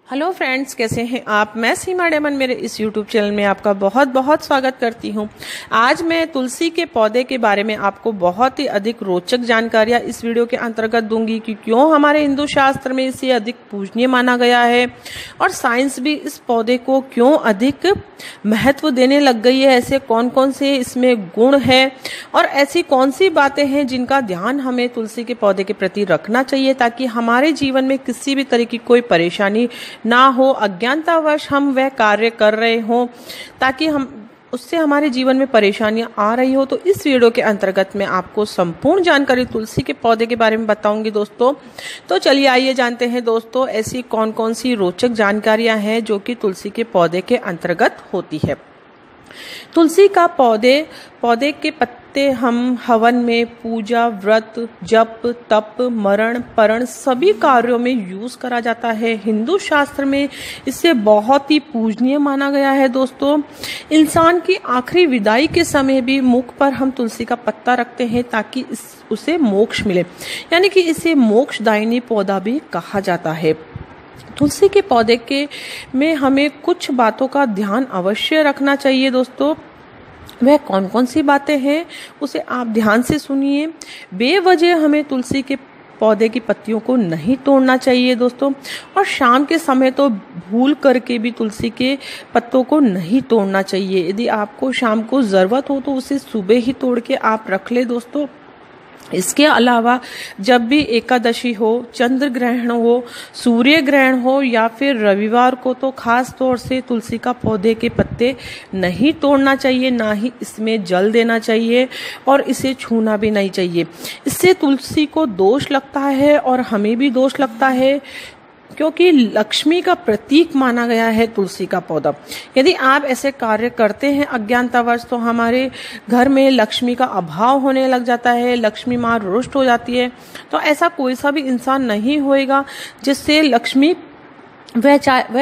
Hello friends, कैसे हैं आप। मैं सीमा डेमन मेरे इस यूट्यूब चैनल में आपका बहुत बहुत स्वागत करती हूं। आज मैं तुलसी के पौधे के बारे में आपको बहुत ही अधिक रोचक जानकारियां इस वीडियो के अंतर्गत दूंगी कि क्यों हमारे हिंदू शास्त्र में इसे अधिक पूजनीय माना गया है और साइंस भी इस पौधे को क्यों अधिक महत्व देने लग गई है। ऐसे कौन कौन से इसमें गुण है और ऐसी कौन सी बातें हैं जिनका ध्यान हमें तुलसी के पौधे के प्रति रखना चाहिए ताकि हमारे जीवन में किसी भी तरह की कोई परेशानी ना हो, अज्ञानतावश हम वह कार्य कर रहे हो ताकि हम उससे हमारे जीवन में परेशानियां आ रही हो। तो इस वीडियो के अंतर्गत मैं आपको संपूर्ण जानकारी तुलसी के पौधे के बारे में बताऊंगी दोस्तों। तो चलिए आइए जानते हैं दोस्तों ऐसी कौन कौन सी रोचक जानकारियां हैं जो कि तुलसी के पौधे के अंतर्गत होती है। तुलसी का पौधे के पत्ते हम हवन में, पूजा, व्रत, जप, तप, मरण, परण सभी कार्यों में यूज करा जाता है। हिंदू शास्त्र में इसे बहुत ही पूजनीय माना गया है दोस्तों। इंसान की आखिरी विदाई के समय भी मुख पर हम तुलसी का पत्ता रखते हैं ताकि उसे मोक्ष मिले, यानी कि इसे मोक्षदायिनी पौधा भी कहा जाता है। तुलसी के पौधे में हमें कुछ बातों का ध्यान अवश्य रखना चाहिए दोस्तों। वह कौन कौन सी बातें हैं उसे आप ध्यान से सुनिए। बेवजह हमें तुलसी के पौधे की पत्तियों को नहीं तोड़ना चाहिए दोस्तों, और शाम के समय तो भूल करके भी तुलसी के पत्तों को नहीं तोड़ना चाहिए। यदि आपको शाम को जरूरत हो तो उसे सुबह ही तोड़ के आप रख ले दोस्तों। इसके अलावा जब भी एकादशी हो, चंद्र ग्रहण हो, सूर्य ग्रहण हो या फिर रविवार को तो खास तौर से तुलसी का पौधे के पत्ते नहीं तोड़ना चाहिए, ना ही इसमें जल देना चाहिए और इसे छूना भी नहीं चाहिए। इससे तुलसी को दोष लगता है और हमें भी दोष लगता है, क्योंकि लक्ष्मी का प्रतीक माना गया है तुलसी का पौधा। यदि आप ऐसे कार्य करते हैं अज्ञानतावश तो हमारे घर में लक्ष्मी का अभाव होने लग जाता है, लक्ष्मी माँ रुष्ट हो जाती है। तो ऐसा कोई सा भी इंसान नहीं होएगा जिससे लक्ष्मी वह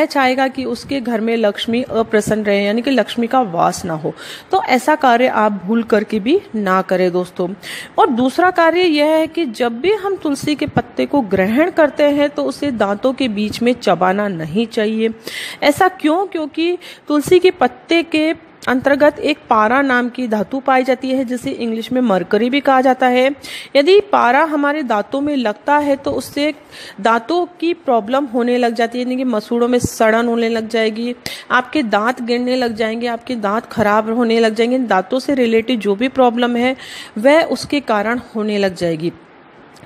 चाहेगा कि उसके घर में लक्ष्मी अप्रसन्न रहे, यानी कि लक्ष्मी का वास ना हो। तो ऐसा कार्य आप भूल करके भी ना करें दोस्तों। और दूसरा कार्य यह है कि जब भी हम तुलसी के पत्ते को ग्रहण करते हैं तो उसे दांतों के बीच में चबाना नहीं चाहिए। ऐसा क्यों? क्योंकि तुलसी के पत्ते के अंतर्गत एक पारा नाम की धातु पाई जाती है जिसे इंग्लिश में मरकरी भी कहा जाता है। यदि पारा हमारे दांतों में लगता है तो उससे दांतों की प्रॉब्लम होने लग जाती है, यानी कि मसूड़ों में सड़न होने लग जाएगी, आपके दांत गिरने लग जाएंगे, आपके दांत खराब होने लग जाएंगे। दांतों से रिलेटेड जो भी प्रॉब्लम है वह उसके कारण होने लग जाएगी।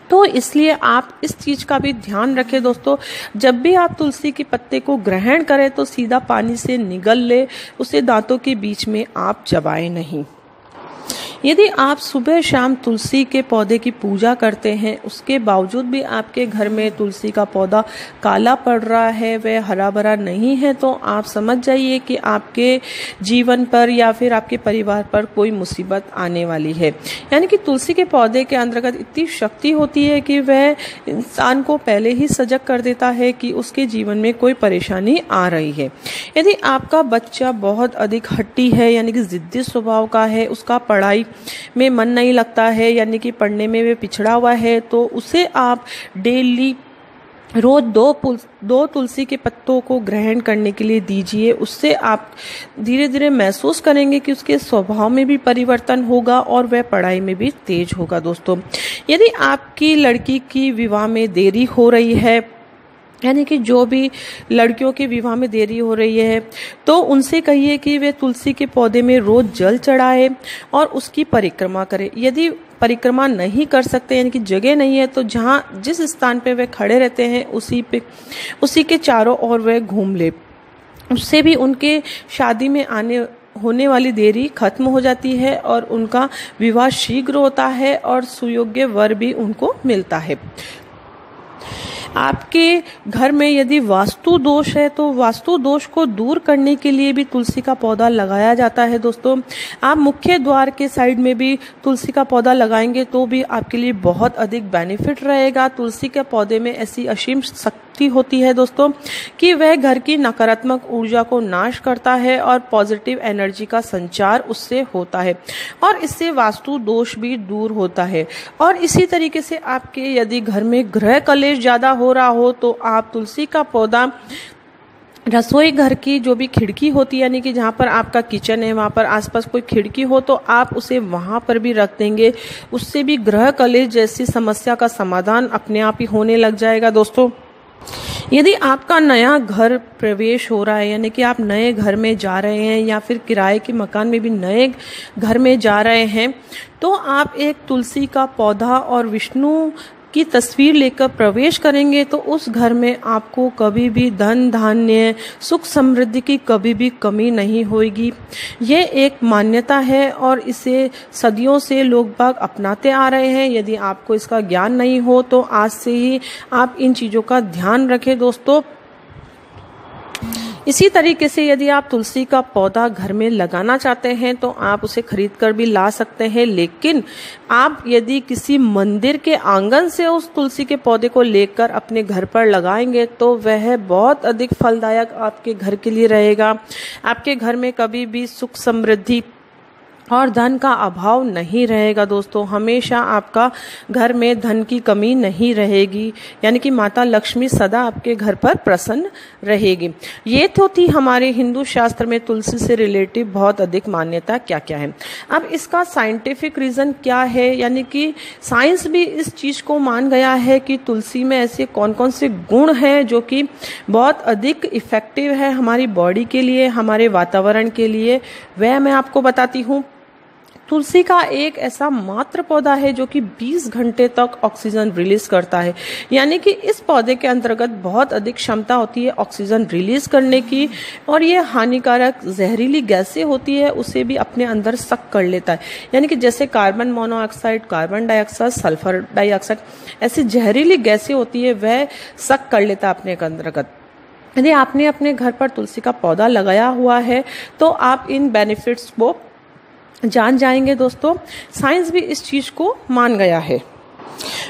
तो इसलिए आप इस चीज का भी ध्यान रखें दोस्तों। जब भी आप तुलसी के पत्ते को ग्रहण करें तो सीधा पानी से निगल ले, उसे दांतों के बीच में आप चबाएं नहीं। यदि आप सुबह शाम तुलसी के पौधे की पूजा करते हैं, उसके बावजूद भी आपके घर में तुलसी का पौधा काला पड़ रहा है, वह हरा भरा नहीं है, तो आप समझ जाइए कि आपके जीवन पर या फिर आपके परिवार पर कोई मुसीबत आने वाली है। यानी कि तुलसी के पौधे के अंतर्गत इतनी शक्ति होती है कि वह इंसान को पहले ही सजग कर देता है कि उसके जीवन में कोई परेशानी आ रही है। यदि आपका बच्चा बहुत अधिक हट्टी है, यानी कि जिद्दी स्वभाव का है, उसका पढ़ाई में मन नहीं लगता है, यानी कि पढ़ने में वे पिछड़ा हुआ है, तो उसे आप डेली रोज दो तुलसी के पत्तों को ग्रहण करने के लिए दीजिए। उससे आप धीरे धीरे महसूस करेंगे कि उसके स्वभाव में भी परिवर्तन होगा और वह पढ़ाई में भी तेज होगा दोस्तों। यदि आपकी लड़की की विवाह में देरी हो रही है, यानी कि जो भी लड़कियों के विवाह में देरी हो रही है, तो उनसे कहिए कि वे तुलसी के पौधे में रोज जल चढ़ाए और उसकी परिक्रमा करें। यदि परिक्रमा नहीं कर सकते, यानी कि जगह नहीं है, तो जिस स्थान पे वे खड़े रहते हैं उसी के चारों ओर वे घूम ले। उससे भी उनके शादी में होने वाली देरी खत्म हो जाती है और उनका विवाह शीघ्र होता है और सुयोग्य वर भी उनको मिलता है। आपके घर में यदि वास्तु दोष है तो वास्तु दोष को दूर करने के लिए भी तुलसी का पौधा लगाया जाता है दोस्तों। आप मुख्य द्वार के साइड में भी तुलसी का पौधा लगाएंगे तो भी आपके लिए बहुत अधिक बेनिफिट रहेगा। तुलसी के पौधे में ऐसी असीम शक्ति होती है दोस्तों कि वह घर की नकारात्मक ऊर्जा को नाश करता है और पॉजिटिव एनर्जी का संचार उससे होता है और इससे वास्तु दोष भी दूर होता है। और इसी तरीके से आपके यदि घर में गृह कलेश ज्यादा हो रहा हो तो आप तुलसी का पौधा रसोई घर की जो भी खिड़की होती है, यानी कि जहाँ पर आपका किचन है वहाँ पर आसपास कोई खिड़की हो तो आप उसे वहाँ पर भी रख देंगे, उससे भी ग्रह कलेश जैसी समस्या का समाधान अपने आप ही होने लग जाएगा। दोस्तों, यदि आपका नया घर प्रवेश हो रहा है, यानी कि आप नए घर में जा रहे हैं या फिर किराए के मकान में भी नए घर में जा रहे हैं, तो आप एक तुलसी का पौधा और विष्णु की तस्वीर लेकर प्रवेश करेंगे तो उस घर में आपको कभी भी धन धान्य सुख समृद्धि की कभी भी कमी नहीं होगी। ये एक मान्यता है और इसे सदियों से लोग बाग अपनाते आ रहे हैं। यदि आपको इसका ज्ञान नहीं हो तो आज से ही आप इन चीज़ों का ध्यान रखें। दोस्तों, इसी तरीके से यदि आप तुलसी का पौधा घर में लगाना चाहते हैं तो आप उसे खरीद कर भी ला सकते हैं, लेकिन आप यदि किसी मंदिर के आंगन से उस तुलसी के पौधे को लेकर अपने घर पर लगाएंगे तो वह बहुत अधिक फलदायक आपके घर के लिए रहेगा। आपके घर में कभी भी सुख समृद्धि और धन का अभाव नहीं रहेगा। दोस्तों, हमेशा आपका घर में धन की कमी नहीं रहेगी, यानी कि माता लक्ष्मी सदा आपके घर पर प्रसन्न रहेगी। ये तो थी हमारे हिंदू शास्त्र में तुलसी से रिलेटिव बहुत अधिक मान्यता क्या क्या है। अब इसका साइंटिफिक रीजन क्या है, यानी कि साइंस भी इस चीज को मान गया है कि तुलसी में ऐसे कौन कौन से गुण हैं जो कि बहुत अधिक इफेक्टिव है हमारी बॉडी के लिए, हमारे वातावरण के लिए, वह मैं आपको बताती हूँ। तुलसी का एक ऐसा मात्र पौधा है जो कि 20 घंटे तक ऑक्सीजन रिलीज करता है, यानी कि इस पौधे के अंतर्गत बहुत अधिक क्षमता होती है ऑक्सीजन रिलीज करने की, और ये हानिकारक जहरीली गैसें होती है उसे भी अपने अंदर सक कर लेता है, यानी कि जैसे carbon monoxide, carbon dioxide, sulphur dioxide, ऐसी जहरीली गैसें होती है वह सक कर लेता है अपने अंतर्गत। यदि आपने अपने घर पर तुलसी का पौधा लगाया हुआ है तो आप इन बेनिफिट्स को जान जाएंगे। दोस्तों, साइंस भी इस चीज को मान गया है।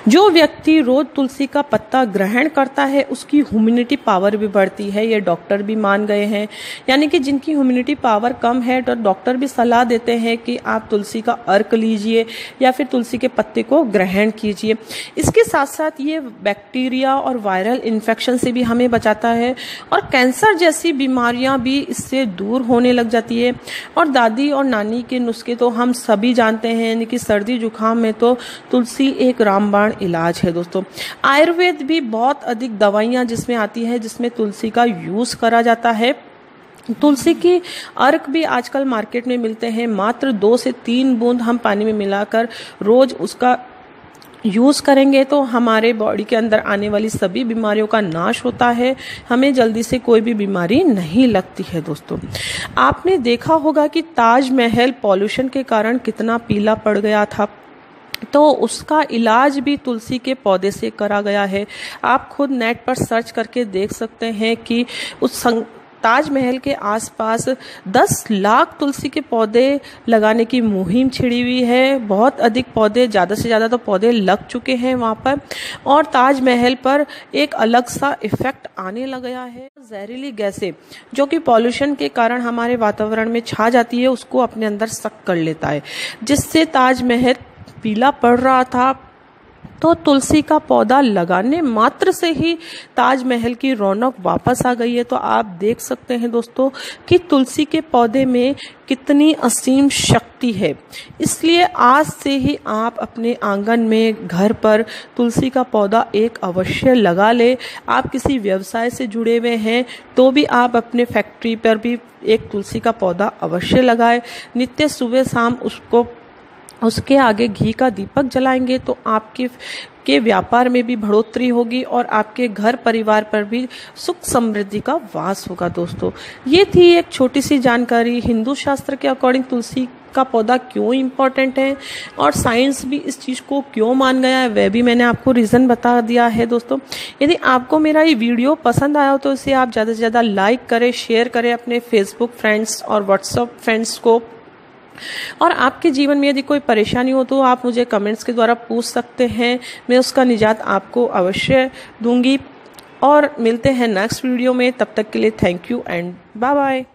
जो व्यक्ति रोज तुलसी का पत्ता ग्रहण करता है उसकी ह्यूमिनिटी पावर भी बढ़ती है, ये डॉक्टर भी मान गए हैं। यानी कि जिनकी ह्यूमिनिटी पावर कम है तो डॉक्टर भी सलाह देते हैं कि आप तुलसी का अर्क लीजिए या फिर तुलसी के पत्ते को ग्रहण कीजिए। इसके साथ साथ ये बैक्टीरिया और वायरल इन्फेक्शन से भी हमें बचाता है और कैंसर जैसी बीमारियां भी इससे दूर होने लग जाती है। और दादी और नानी के नुस्खे तो हम सभी जानते हैं, यानी कि सर्दी जुकाम में तो तुलसी एक रामबाण इलाज है। दोस्तों, आयुर्वेद भी बहुत अधिक दवाइयां जिसमें आती है जिसमें तुलसी का यूज करा जाता है। तुलसी की अर्क भी आजकल मार्केट में मिलते हैं, मात्र 2 से 3 बूंद हम पानी में मिलाकर रोज उसका यूज करेंगे तो हमारे बॉडी के अंदर आने वाली सभी बीमारियों का नाश होता है, हमें जल्दी से कोई भी बीमारी नहीं लगती है। दोस्तों, आपने देखा होगा कि ताजमहल पॉल्यूशन के कारण कितना पीला पड़ गया था, तो उसका इलाज भी तुलसी के पौधे से करा गया है। आप खुद नेट पर सर्च करके देख सकते हैं कि उस ताजमहल के आसपास 10 लाख तुलसी के पौधे लगाने की मुहिम छिड़ी हुई है। बहुत अधिक पौधे, ज़्यादा से ज़्यादा तो पौधे लग चुके हैं वहाँ पर, और ताजमहल पर एक अलग सा इफेक्ट आने लग गया है। जहरीली गैसें जो कि पॉल्यूशन के कारण हमारे वातावरण में छा जाती है उसको अपने अंदर सक कर लेता है, जिससे ताजमहल पीला पड़ रहा था। तो तुलसी का पौधा लगाने मात्र से ही ताजमहल की रौनक वापस आ गई है। तो आप देख सकते हैं दोस्तों कि तुलसी के पौधे में कितनी असीम शक्ति है। इसलिए आज से ही आप अपने आंगन में, घर पर तुलसी का पौधा एक अवश्य लगा ले। आप किसी व्यवसाय से जुड़े हुए हैं तो भी आप अपने फैक्ट्री पर भी एक तुलसी का पौधा अवश्य लगाए। नित्य सुबह शाम उसके आगे घी का दीपक जलाएंगे तो आपके व्यापार में भी बढ़ोतरी होगी और आपके घर परिवार पर भी सुख समृद्धि का वास होगा। दोस्तों, ये थी एक छोटी सी जानकारी हिंदू शास्त्र के अकॉर्डिंग तुलसी का पौधा क्यों इम्पोर्टेंट है और साइंस भी इस चीज़ को क्यों मान गया है, वह भी मैंने आपको रीज़न बता दिया है। दोस्तों, यदि आपको मेरा ये वीडियो पसंद आया हो तो इसे आप ज़्यादा से ज़्यादा लाइक करें, शेयर करें अपने फेसबुक फ्रेंड्स और व्हाट्सएप फ्रेंड्स को। और आपके जीवन में यदि कोई परेशानी हो तो आप मुझे कमेंट्स के द्वारा पूछ सकते हैं, मैं उसका निजात आपको अवश्य दूंगी। और मिलते हैं नेक्स्ट वीडियो में, तब तक के लिए thank you and bye bye.